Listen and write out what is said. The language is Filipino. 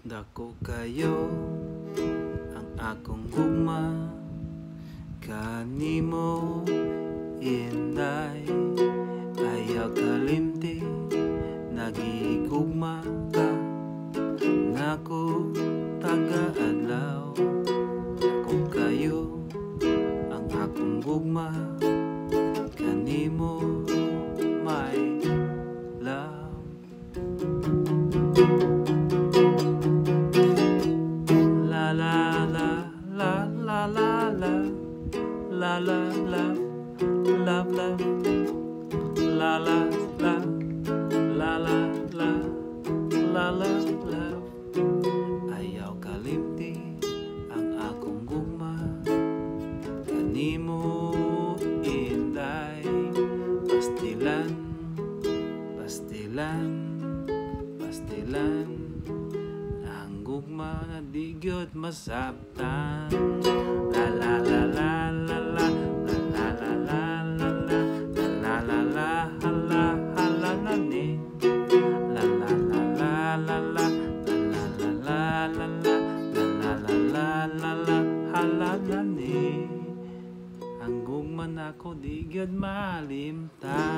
Dako kayo ang akong gugma, kanimo inday. Ayaw kalimti, nagigugma ka, nako taga-adlaw. Dako kayo ang akong gugma, kanimo my love. La la la la la la la la la la love love la la la la la la la la love. Ayaw kalimti ang akong gugma, kanimo inday. Pastilan, pastilan, pastilan, ang gugma na di gyud masabtan. La la la la la la la la la la la la la la hala hala na ni. La la la la la la la la la la la la la la la la hala na ni. Ang gugma nako di gyud malimtan.